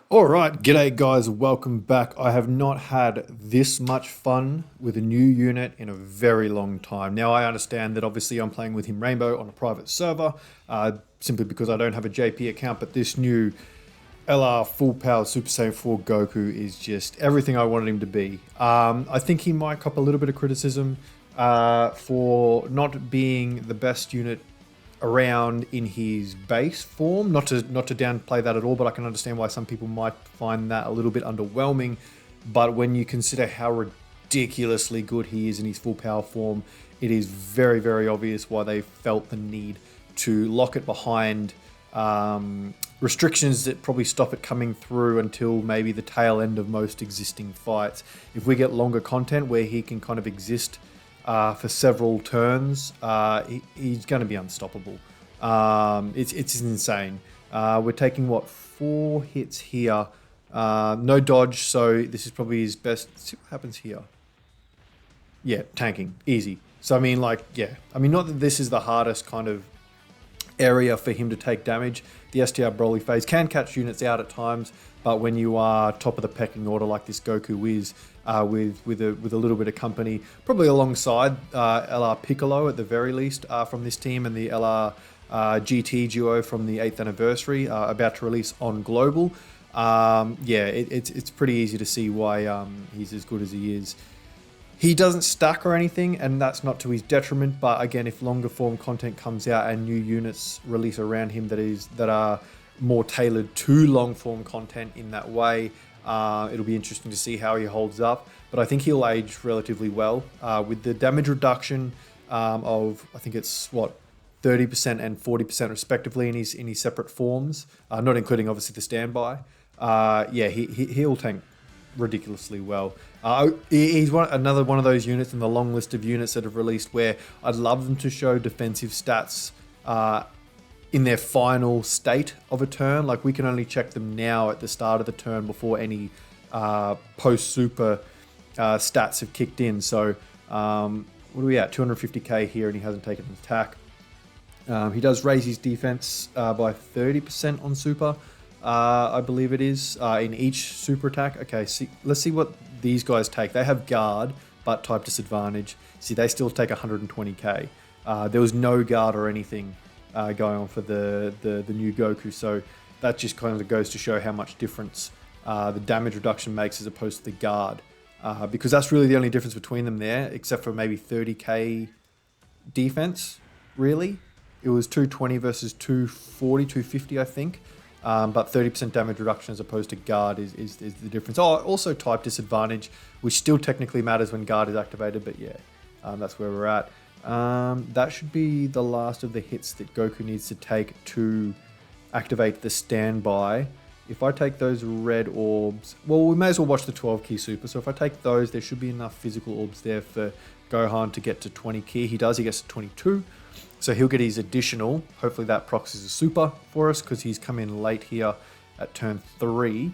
Alright, g'day guys, welcome back. I have not had this much fun with a new unit in a very long time. Now I understand that obviously I'm playing with him Rainbow on a private server, simply because I don't have a JP account, but this new LR full power Super Saiyan 4 Goku is just everything I wanted him to be. I think he might cop a little bit of criticism for not being the best unit around in his base form. Not to downplay that at all, but I can understand why some people might find that a little bit underwhelming. But when you consider how ridiculously good he is in his full power form, it is very, very obvious why they felt the need to lock it behind restrictions that probably stop it coming through until maybe the tail end of most existing fights. If we get longer content where he can kind of exist for several turns, he's going to be unstoppable. It's insane. We're taking, what, 4 hits here. No dodge, so this is probably his best. Let's see what happens here. Yeah, tanking. Easy. So, I mean, like, yeah. I mean, not that this is the hardest kind of area for him to take damage. The STR Broly phase can catch units out at times, but when you are top of the pecking order like this Goku is, with a little bit of company, probably alongside LR Piccolo at the very least from this team, and the LR GT duo from the 8th anniversary about to release on Global. Yeah, it's pretty easy to see why he's as good as he is. He doesn't stack or anything, and that's not to his detriment, but again, if longer form content comes out and new units release around him that are more tailored to long form content in that way, it'll be interesting to see how he holds up. But I think he'll age relatively well with the damage reduction of, I think it's what, 30% and 40% respectively in his separate forms, not including obviously the standby. Yeah, he'll tank ridiculously well. He's another one of those units in the long list of units that have released where I'd love them to show defensive stats in their final state of a turn. Like, we can only check them now at the start of the turn before any post-super stats have kicked in. So what are we at? 250k here, and he hasn't taken an attack. He does raise his defense by 30% on super, I believe it is, in each super attack. Okay, let's see what these guys take. They have guard, but type disadvantage. See, they still take 120k. There was no guard or anything going on for the new Goku, so that just kind of goes to show how much difference the damage reduction makes as opposed to the guard, because that's really the only difference between them there, except for maybe 30k defense. Really, it was 220 versus 240, 250, I think. But 30% damage reduction as opposed to guard is the difference. Oh, also type disadvantage, which still technically matters when guard is activated, but yeah, that's where we're at. That should be the last of the hits that Goku needs to take to activate the standby. If I take those red orbs, well, we may as well watch the 12 key super. So if I take those, there should be enough physical orbs there for Gohan to get to 20 key. He does, he gets to 22. So he'll get his additional. Hopefully that procs is a super for us because he's come in late here at turn 3.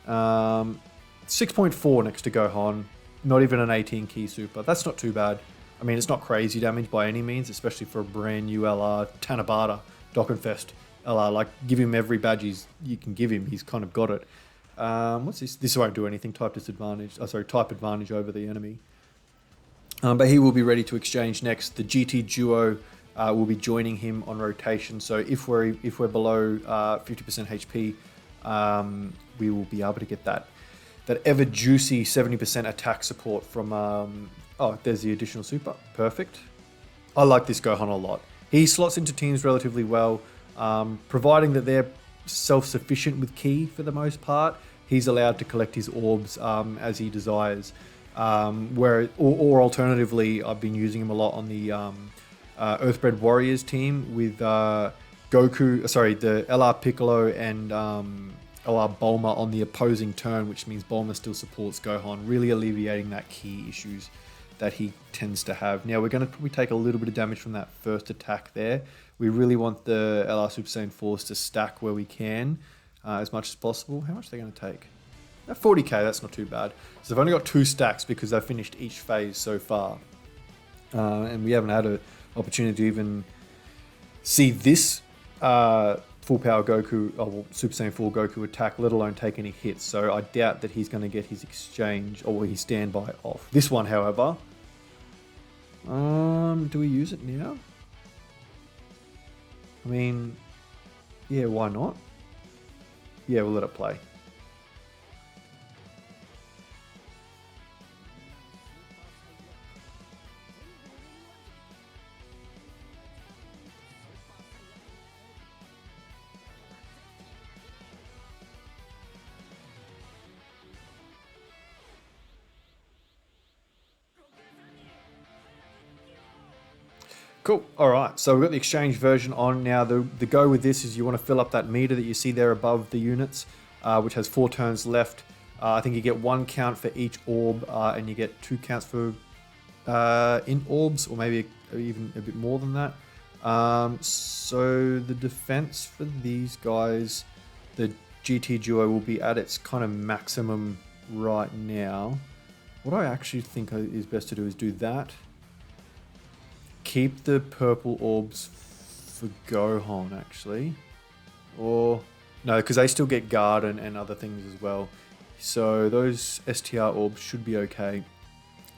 6.4 next to Gohan. Not even an 18 key super. That's not too bad. I mean, it's not crazy damage by any means, especially for a brand new LR Tanabata Dokkan Fest LR. Like, give him every badge you can give him. He's kind of got it. What's this? This won't do anything. Type disadvantage. Oh, sorry, type advantage over the enemy. But he will be ready to exchange next. The GT duo will be joining him on rotation. So if we're below 50% HP, we will be able to get that ever juicy 70% attack support from. Oh, there's the additional super. Perfect. I like this Gohan a lot. He slots into teams relatively well, providing that they're self-sufficient with ki for the most part. He's allowed to collect his orbs as he desires. Or alternatively, I've been using him a lot on the Earthbred Warriors team with Goku, the LR Piccolo and LR Bulma on the opposing turn, which means Bulma still supports Gohan, really alleviating that key issues that he tends to have. Now, we're going to probably take a little bit of damage from that first attack there. We really want the LR Super Saiyan 4s to stack where we can as much as possible. How much are they going to take? 40k, that's not too bad. So they've only got 2 stacks because they've finished each phase so far. And we haven't had an opportunity to even see this full power Goku, or Super Saiyan 4 Goku attack, let alone take any hits. So I doubt that he's going to get his exchange or his standby off. This one, however, do we use it now? I mean, yeah, why not? Yeah, we'll let it play. Cool. All right. So we've got the exchange version on now. The go with this is you want to fill up that meter that you see there above the units, which has 4 turns left. I think you get 1 count for each orb, and you get 2 counts for in orbs, or maybe even a bit more than that. So the defense for these guys, the GT Duo, will be at its kind of maximum right now. What I actually think is best to do is do that. Keep the purple orbs for Gohan, actually. Or, no, because they still get guard and other things as well. So those STR orbs should be okay.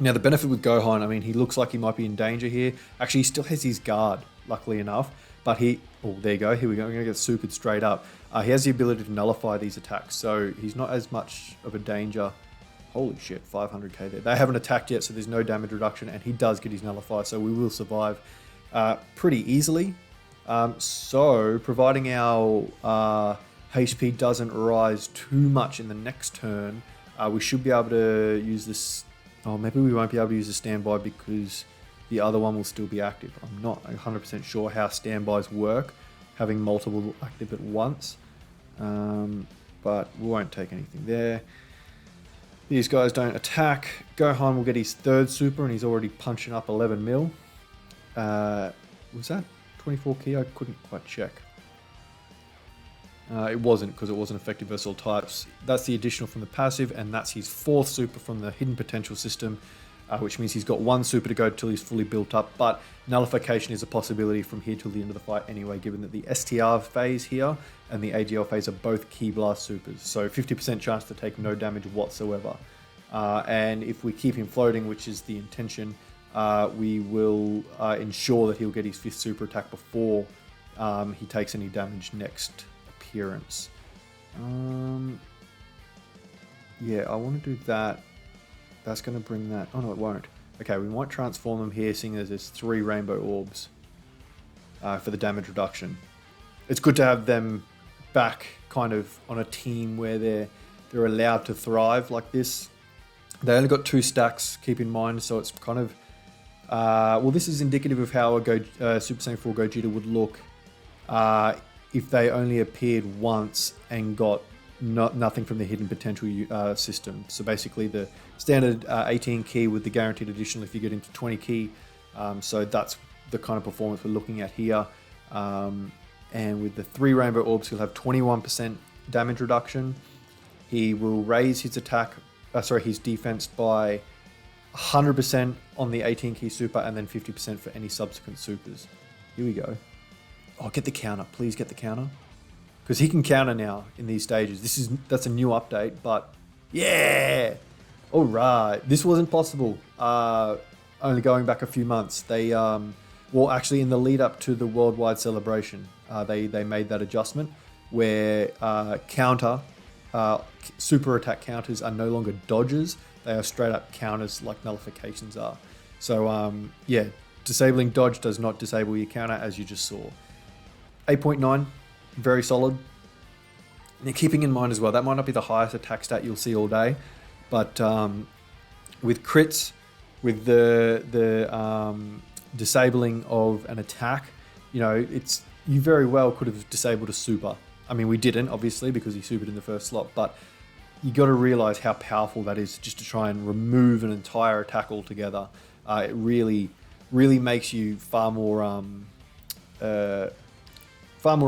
Now, the benefit with Gohan, I mean, he looks like he might be in danger here. Actually, he still has his guard, luckily enough. But oh, there you go. Here we go. We're going to get supered straight up. He has the ability to nullify these attacks, so he's not as much of a danger. Holy shit, 500k there. They haven't attacked yet, so there's no damage reduction, and he does get his nullifier, so we will survive pretty easily. So, providing our HP doesn't rise too much in the next turn, we should be able to use this. Oh, maybe we won't be able to use the standby because the other one will still be active. I'm not 100% sure how standbys work, having multiple active at once, but we won't take anything there. These guys don't attack. Gohan will get his 3rd super, and he's already punching up 11 mil. Was that 24 key? I couldn't quite check. It wasn't, because it wasn't effective versus all types. That's the additional from the passive, and that's his 4th super from the hidden potential system, which means he's got 1 super to go till he's fully built up. But nullification is a possibility from here till the end of the fight anyway, given that the STR phase here and the AGL phase are both Ki Blast supers. So 50% chance to take no damage whatsoever. And if we keep him floating, which is the intention, we will ensure that he'll get his 5th super attack before he takes any damage next appearance. Yeah, I want to do that. That's going to bring that. Oh no, it won't. Okay, we might transform them here, seeing as there's 3 rainbow orbs for the damage reduction. It's good to have them back kind of on a team where they're allowed to thrive like this. They only got 2 stacks, keep in mind, so it's kind of well, this is indicative of how a Super Saiyan 4 Gogeta would look if they only appeared once and got nothing from the hidden potential system. So basically the standard 18 key with the guaranteed additional if you get into 20 key. So that's the kind of performance we're looking at here. And with the 3 rainbow orbs, he'll have 21% damage reduction. He will raise his attack, his defense by 100% on the 18 key super, and then 50% for any subsequent supers. Here we go. Oh, get the counter. Please get the counter. Because he can counter now in these stages. That's a new update, but yeah! All right. This wasn't possible. Only going back a few months. They, well, actually in the lead up to the worldwide celebration, they made that adjustment where super attack counters are no longer dodges. They are straight up counters like nullifications are. So yeah, disabling dodge does not disable your counter, as you just saw. 8.9, very solid. Now, keeping in mind as well, that might not be the highest attack stat you'll see all day, but with crits, with the disabling of an attack, you know, you very well could have disabled a super. I mean, we didn't, obviously, because he supered in the first slot, but you got to realize how powerful that is just to try and remove an entire attack altogether. It really, really makes you far more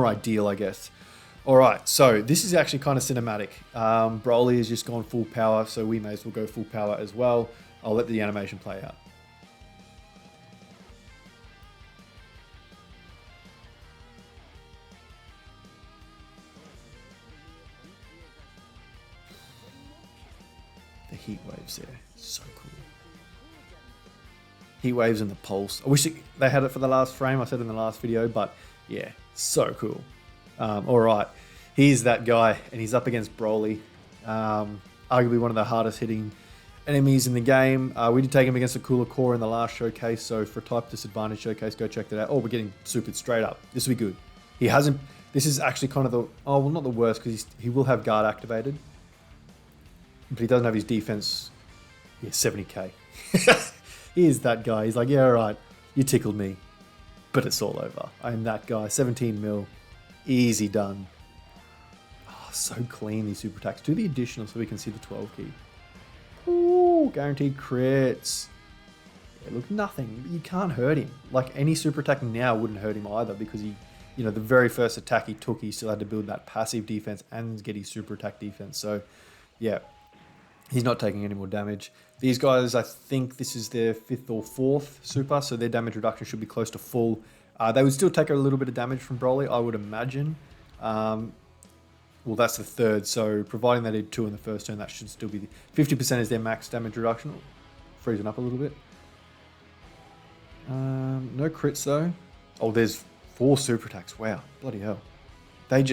ideal, I guess. All right, so this is actually kind of cinematic. Broly has just gone full power, so we may as well go full power as well. I'll let the animation play out. heat waves there. So cool. Heat waves and the pulse. I wish they had it for the last frame. I said in the last video, but yeah, so cool. All right, here's that guy, and he's up against Broly. Arguably one of the hardest hitting enemies in the game. We did take him against a cooler core in the last showcase, so for type disadvantage showcase, go check that out. Oh, we're getting supered straight up. This will be good. He hasn't. This is actually kind of the, oh well, not the worst, because he will have guard activated, but he doesn't have his defense. Yeah, 70k. Here's that guy. He's like, yeah, all right, you tickled me, but it's all over. I'm that guy. 17 mil, easy done. Oh, so clean, these super attacks. Do the additional so we can see the 12 key. Ooh, guaranteed crits. Yeah, look, nothing. You can't hurt him. Like, any super attack now wouldn't hurt him either, because he, you know, the very first attack he took, he still had to build that passive defense and get his super attack defense. So, yeah, he's not taking any more damage. These guys, I think this is their 5th or 4th super, so their damage reduction should be close to full. They would still take a little bit of damage from Broly, I would imagine. Well, that's the 3rd, so providing they did 2 in the first turn, that should still be... 50% is their max damage reduction. Freezing up a little bit. No crits, though. Oh, there's 4 super attacks. Wow, bloody hell. They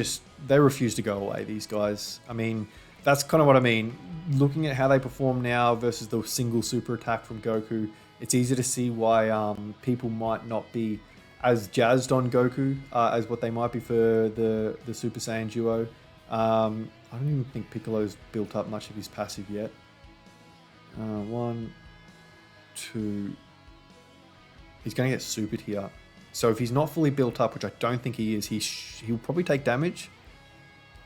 refuse to go away, these guys. I mean, that's kind of what I mean. Looking at how they perform now versus the single super attack from Goku, it's easy to see why people might not be as jazzed on Goku as what they might be for the Super Saiyan duo. I don't even think Piccolo's built up much of his passive yet. 1, 2... He's going to get supered here. So if he's not fully built up, which I don't think he is, he'll probably take damage,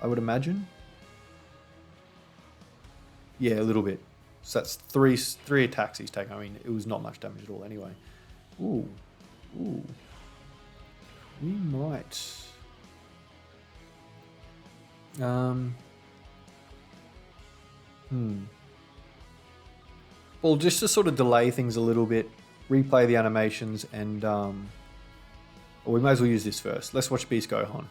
I would imagine. Yeah, a little bit. So that's three attacks he's taken. I mean, it was not much damage at all anyway. Ooh. Ooh. We might... Well, just to sort of delay things a little bit, replay the animations, and well, we may as well use this first. Let's watch Beast Gohan.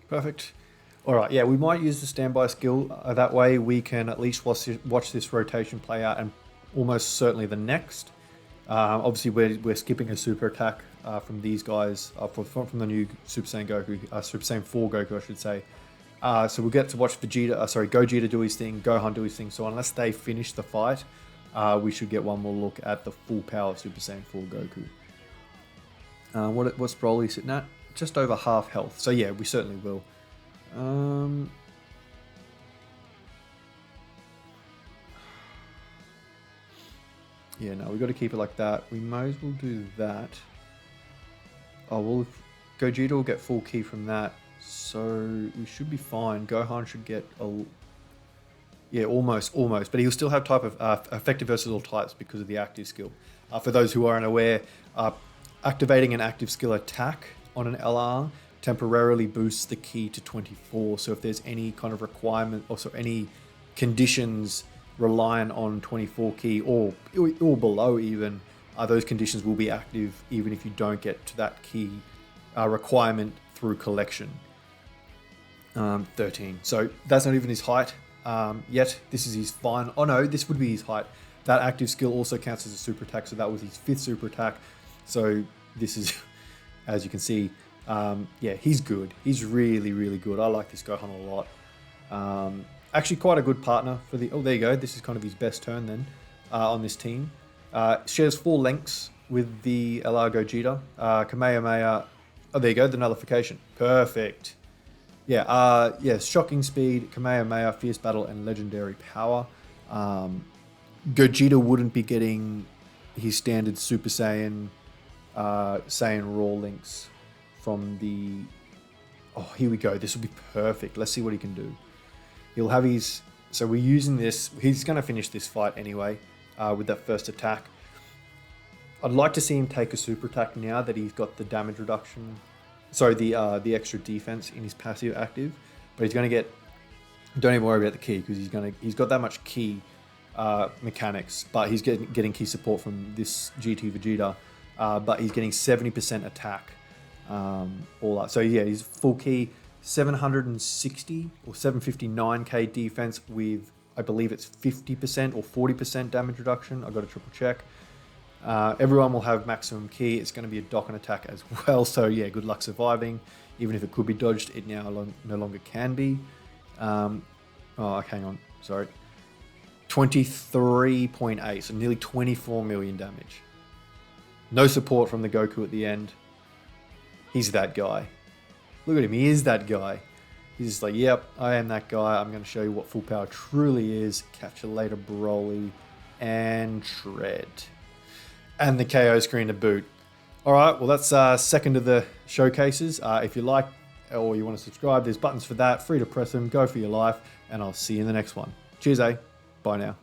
Perfect. All right, yeah, we might use the standby skill. That way we can at least watch this rotation play out, and almost certainly the next. Obviously, we're skipping a super attack from these guys, from the new Super Saiyan Goku, Super Saiyan 4 Goku, I should say. So we'll get to watch Gogeta do his thing, Gohan do his thing. So unless they finish the fight, we should get one more look at the full power of Super Saiyan 4 Goku. What's Broly sitting at? Just over half health. So yeah, we certainly will. Yeah, no, we've got to keep it like that. We might as well do that. Oh, well, Gogeta will get full key from that. So we should be fine. Gohan should get yeah, almost. But he'll still have type of effective versus all types because of the active skill. For those who aren't aware, activating an active skill attack on an LR temporarily boosts the key to 24. So if there's any kind of requirement, also any conditions reliant on 24 key or below even, those conditions will be active even if you don't get to that key requirement through collection. 13. So that's not even his height yet. This is his final. Oh no, this would be his height. That active skill also counts as a super attack. So that was his 5th super attack. So this is, as you can see, yeah, he's good. He's really, really good. I like this Gohan a lot. Actually, quite a good partner for the... Oh, there you go. This is kind of his best turn then on this team. Shares 4 lengths with the LR Gogeta. Kamehameha... Oh, there you go. The nullification. Perfect. Yeah, yeah, shocking speed, Kamehameha, fierce battle, and legendary power. Gogeta wouldn't be getting his standard Super Saiyan, Saiyan Raw links from the... Oh, here we go. This will be perfect. Let's see what he can do. He'll have his... So we're using this... He's going to finish this fight anyway. with that first attack. I'd like to see him take a super attack now that he's got the damage reduction. Sorry, the extra defense in his passive active. But he's going to get... Don't even worry about the key, because he's got that much key mechanics, but he's getting key support from this GT Vegeta. But he's getting 70% attack. All that. So yeah, he's full key, 760 or 759k defense with, I believe it's 50% or 40% damage reduction. I've got to triple check. Everyone will have maximum key. It's going to be a Dokkan attack as well. So yeah, good luck surviving. Even if it could be dodged, it now no longer can be. Hang on. Sorry. 23.8, so nearly 24 million damage. No support from the Goku at the end. He's that guy. Look at him, he is that guy. He's just like, yep, I am that guy. I'm going to show you what full power truly is. Catch you later, Broly. And shred. And the KO screen to boot. Alright, well that's second of the showcases. If you like or you want to subscribe, there's buttons for that. Free to press them. Go for your life. And I'll see you in the next one. Cheers, Bye now.